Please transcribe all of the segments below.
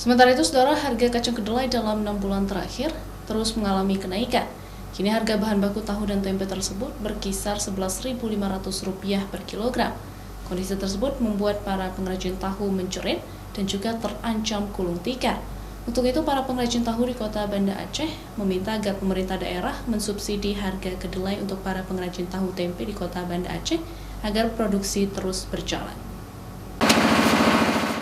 Sementara itu, saudara, harga kacang kedelai dalam 6 bulan terakhir terus mengalami kenaikan. Kini harga bahan baku tahu dan tempe tersebut berkisar Rp11.500 per kilogram. Kondisi tersebut membuat para pengrajin tahu menjerit dan juga terancam gulung tikar. Untuk itu, para pengrajin tahu di Kota Banda Aceh meminta agar pemerintah daerah mensubsidi harga kedelai untuk para pengrajin tahu tempe di Kota Banda Aceh agar produksi terus berjalan.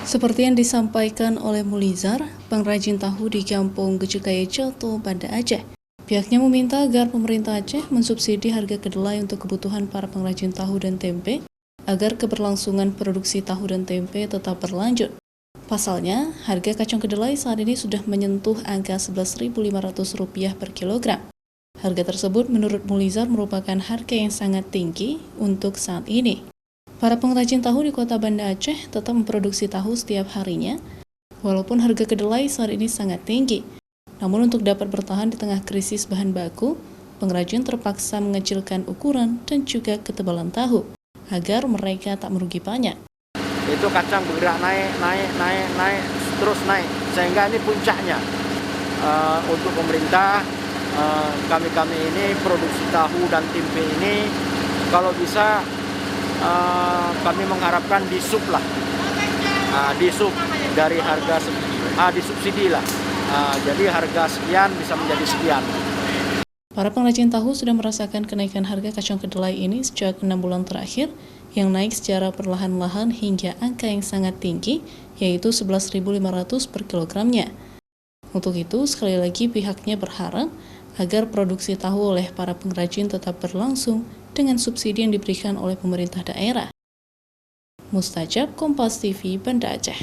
Seperti yang disampaikan oleh Mulizar, pengrajin tahu di Kampung Gejekaya Jatuh, Banda Aceh. Pihaknya meminta agar pemerintah Aceh mensubsidi harga kedelai untuk kebutuhan para pengrajin tahu dan tempe, agar keberlangsungan produksi tahu dan tempe tetap berlanjut. Pasalnya, harga kacang kedelai saat ini sudah menyentuh angka Rp11.500 per kilogram. Harga tersebut menurut Mulizar merupakan harga yang sangat tinggi untuk saat ini. Para pengrajin tahu di Kota Banda Aceh tetap memproduksi tahu setiap harinya, walaupun harga kedelai saat ini sangat tinggi. Namun untuk dapat bertahan di tengah krisis bahan baku, pengrajin terpaksa mengecilkan ukuran dan juga ketebalan tahu, agar mereka tak merugi banyak. Itu kacang bergerak naik, terus naik, sehingga ini puncaknya. Untuk pemerintah, kami ini produksi tahu dan tempe ini, kalau bisa kami mengharapkan disub lah, disub dari harga, disubsidi lah. Jadi harga sekian bisa menjadi sekian. Para pengrajin tahu sudah merasakan kenaikan harga kacang kedelai ini sejak 6 bulan terakhir, yang naik secara perlahan-lahan hingga angka yang sangat tinggi, yaitu Rp11.500 per kilogramnya. Untuk itu, sekali lagi pihaknya berharap agar produksi tahu oleh para pengrajin tetap berlangsung dengan subsidi yang diberikan oleh pemerintah daerah. Mustajab, Kompas TV, Banda Aceh.